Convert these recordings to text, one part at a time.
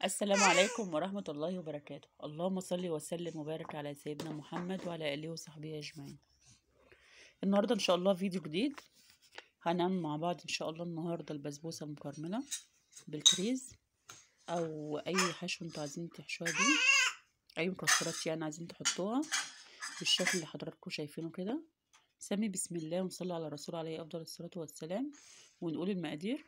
السلام عليكم ورحمة الله وبركاته. اللهم صل وسلم وبارك على سيدنا محمد وعلى آله وصحبه أجمعين. النهاردة إن شاء الله فيديو جديد. هنعمل مع بعض إن شاء الله النهاردة البسبوسة المكرملة بالكريز أو أي حشو انتوا عايزين تحشوها بيه، أي مكسرات يعني عايزين تحطوها بالشكل اللي حضراتكم شايفينه كده. سمي بسم الله ونصلي على الرسول عليه أفضل الصلاة والسلام ونقول المقادير.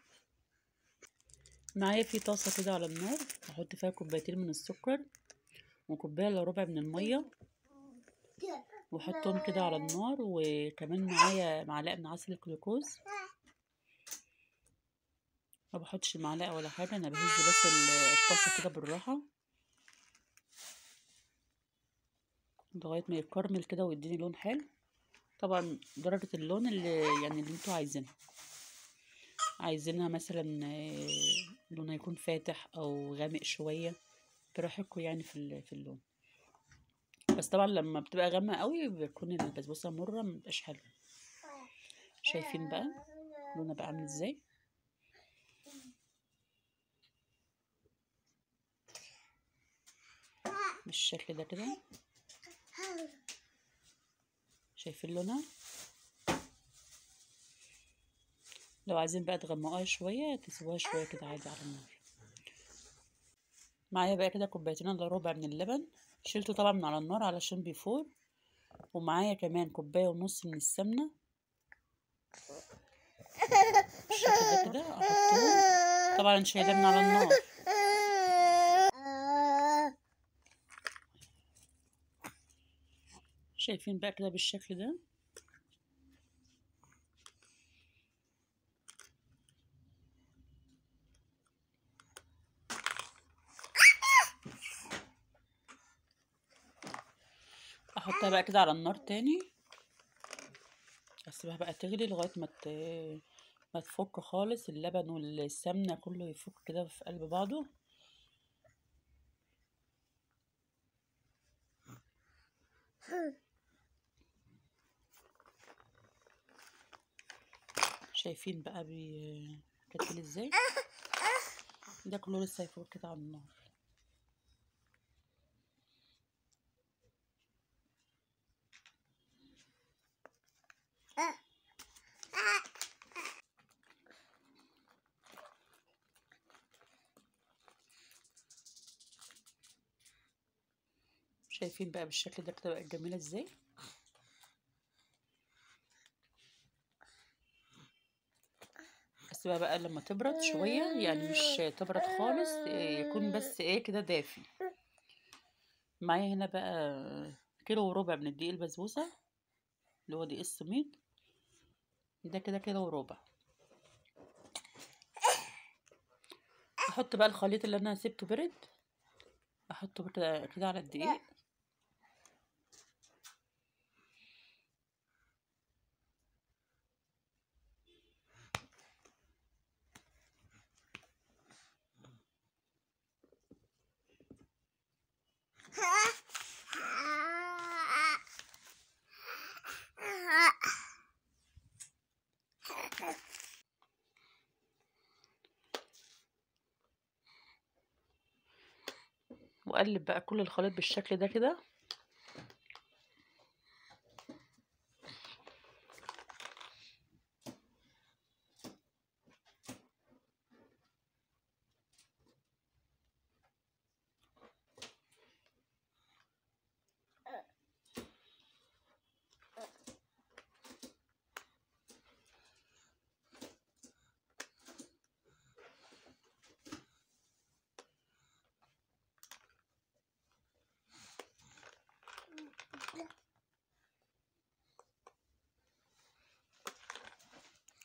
معايا في طاسة كده على النار، هحط فيها كوبايتين من السكر وكوباية الا ربع من المية، واحطهم كده على النار. وكمان معايا معلقة من عسل الجلوكوز، ما بحطش المعلقة ولا حاجة، انا بهز بس الطاسة كده بالراحة لغاية ما يتكرمل كده ويديني لون حلو. طبعا درجة اللون اللي انتوا عايزينها مثلا لونها يكون فاتح او غامق شوية براحتكم يعني في اللون. بس طبعا لما بتبقى غامقة قوي بيكون البسبوسة مرة مبقاش حلو. شايفين بقى لونها بقى عامل ازاي؟ بالشكل ده كده، شايفين لونها؟ لو عايزين بقى تغمقوها شويه تسيبوها شويه كده عادي على النار. معايا بقى كده كوبايتين الا ربع من اللبن، شلته طبعا من على النار علشان بيفور. ومعايا كمان كوبايه ونص من السمنه بالشكل ده كده احطهم، طبعا شايلاه من على النار. شايفين بقى كده بالشكل ده. احطها بقى كده على النار تاني، اسيبها بقى تغلي لغايه ما تفك خالص، اللبن والسمنه كله يفك كده في قلب بعضه. شايفين بقى بيكتل ازاي؟ ده كله لسه هيفور كده على النار. شايفين بقى بالشكل ده كده بقت جميله ازاي؟ بس بقى لما تبرد شويه، يعني مش تبرد خالص، يكون بس ايه كده دافي. معايا هنا بقى كيلو وربع من الدقيق البسبوسه اللي هو دقيق السميد ده، كده وربع. احط بقى الخليط اللي انا سبته برد، احطه كده على الدقيق. واقلب بقى كل الخليط بالشكل ده كده.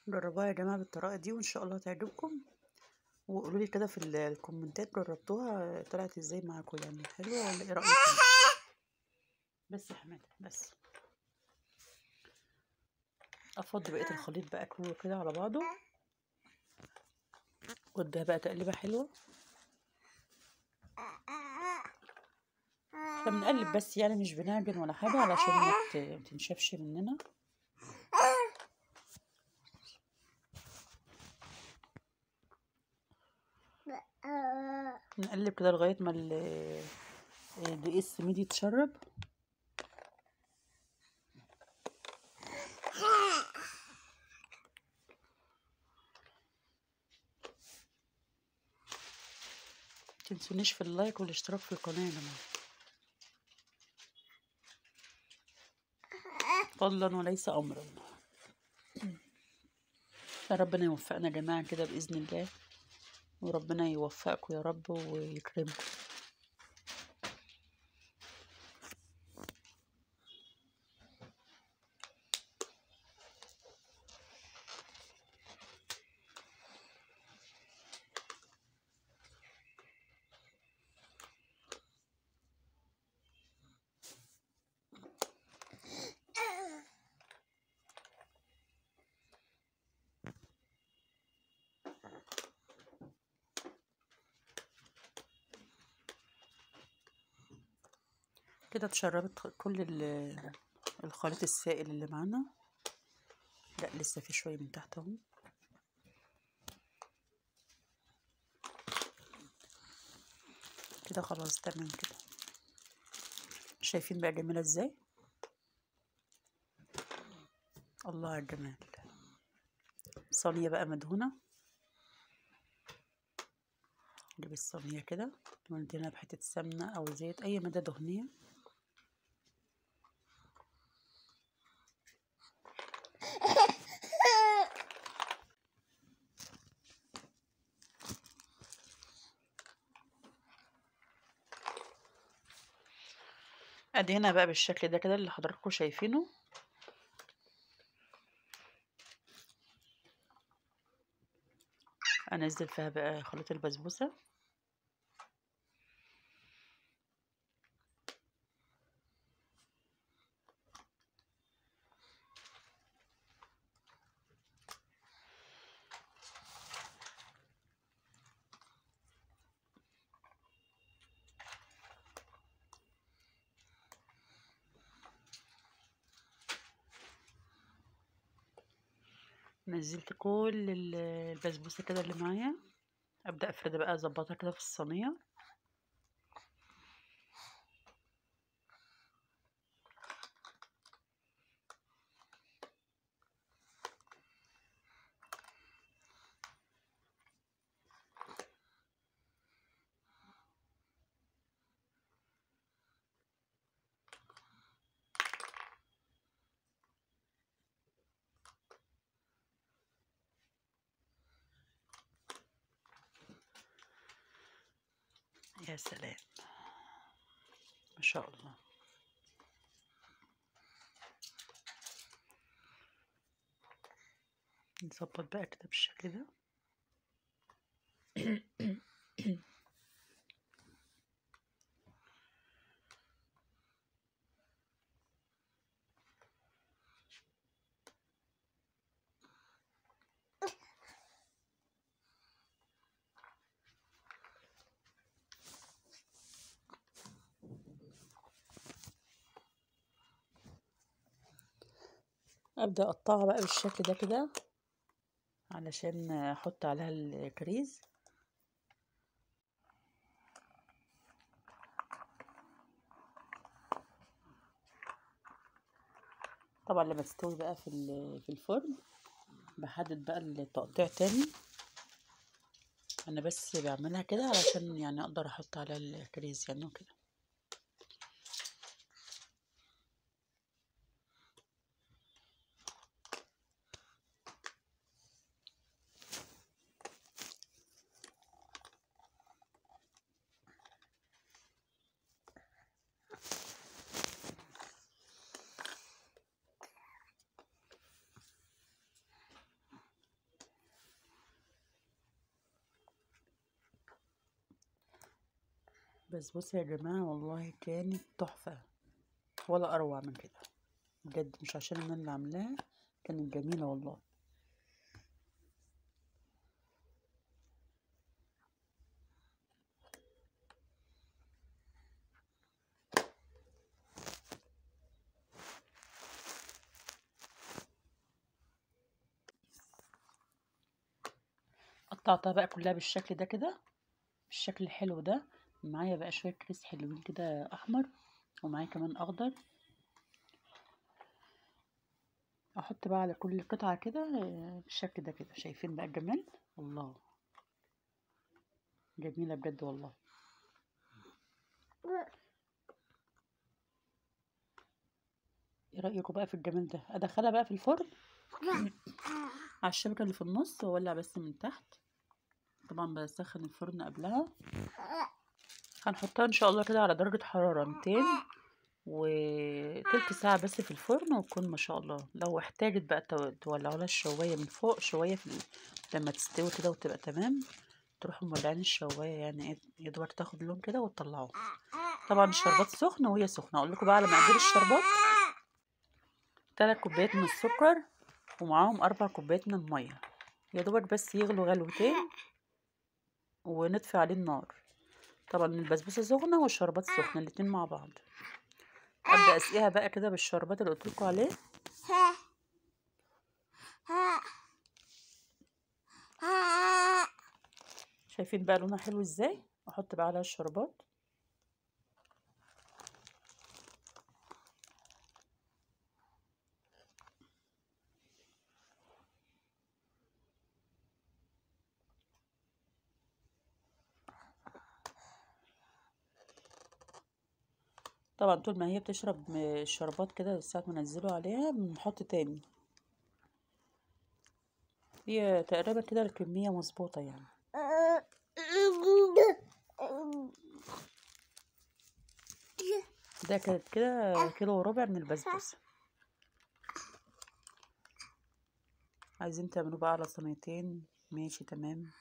جربوها يا جماعه بالطريقه دي وان شاء الله تعجبكم، وقولوا لي كده في الكومنتات جربتوها طلعت ازاي معاكم، يعني حلوه ولا ايه رايكم؟ بس يا حماده بس افضي بقيه الخليط بقى كله كده على بعضه واديها بقى تقليبه حلوه. احنا بنقلب بس يعني مش بنعجن ولا حاجه علشان ما تنشفش مننا. نقلب كده لغايه ما دقيق السميد يتشرب. متنسونيش في اللايك والاشتراك في القناه يا جماعه، فضلا وليس امرا. ربنا يوفقنا يا جماعه كده باذن الله، وربنا يوفقكم يا رب ويكرمكم. كده اتشربت كل الخليط السائل اللي معانا. لا لسه في شويه من تحت اهو. كده خلاص تمام كده. شايفين بقى جميله ازاي؟ الله على الجمال. صينيه بقى مدهونه، نجيب الصينيه كده وندهنها بحته سمنه او زيت، اي ماده دهنيه. ادهنها بقى بالشكل ده كده اللي حضراتكم شايفينه. انزل فيها بقى خليط البسبوسه. نزلت كل البسبوسه كده اللي معايا، ابدا افردها بقى، اظبطها كده في الصينيه. يا سلام ما شاء الله. نظبط بقى كده بالشكل ده. ابدا اقطعها بقى بالشكل ده كده علشان احط عليها الكريز. طبعا لما تستوي بقى في الفرن بحدد بقى التقطيع تاني. انا بس بعملها كده علشان يعني اقدر احط عليها الكريز يعني وكده. بس بصوا يا جماعة والله كانت تحفة، ولا اروع من كده بجد، مش عشان انا اللي عاملاها، كانت جميلة والله. قطعتها بقى كلها بالشكل ده كده، بالشكل الحلو ده. معايا بقى شويه كريس حلوين كده احمر، ومعايا كمان اخضر. احط بقى على كل قطعه كده بالشكل ده كده. شايفين بقى الجمال؟ الله، جميله بجد والله. ايه رايكم بقى في الجمال ده؟ ادخلها بقى في الفرن على الشبكه اللي في النص، واولع بس من تحت. طبعا بسخن الفرن قبلها. هنحطها ان شاء الله كده على درجه حراره 200 وتلت ساعه بس في الفرن، وتكون ما شاء الله. لو احتاجت بقى تولعوا لها الشوايه من فوق شويه لما تستوي كده وتبقى تمام، تروحوا مولعين الشوايه، يعني ايه، يا دوبك تاخد لون كده وتطلعوه. طبعا الشربات سخن وهي سخنه. اقول لكم بقى على مقادير الشربات: 3 كوبايات من السكر، ومعاهم 4 كوبايات من الميه. يا دوبك بس يغلوا غلوتين ونطفي عليه النار. طبعا البسبوسه سخنه والشربات سخنه الاتنين مع بعض. ابدا اسقيها بقى كده بالشربات اللي قلت لكم عليه. شايفين بقى لونها حلو ازاي؟ احط بقى عليها الشربات. طبعا طول ما هي بتشرب الشربات كده، ساعة ما ننزله عليها بنحط تاني. هي تقريبا كده الكمية مظبوطة يعني. ده كانت كده كيلو وربع من البسبوسة. عايزين تعملوا بقى على صينيتين ماشي تمام.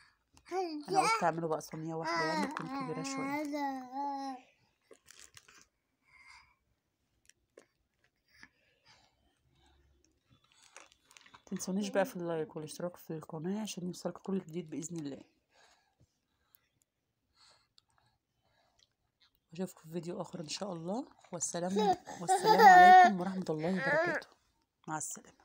انا قلت اعمله بقى صينية واحدة يعني تكون كبيرة شوية. متنسونيش بقى في اللايك والاشتراك في القناة عشان يوصلكوا كل جديد بإذن الله. اشوفكم في فيديو اخر ان شاء الله. والسلام عليكم ورحمة الله وبركاته. مع السلامة.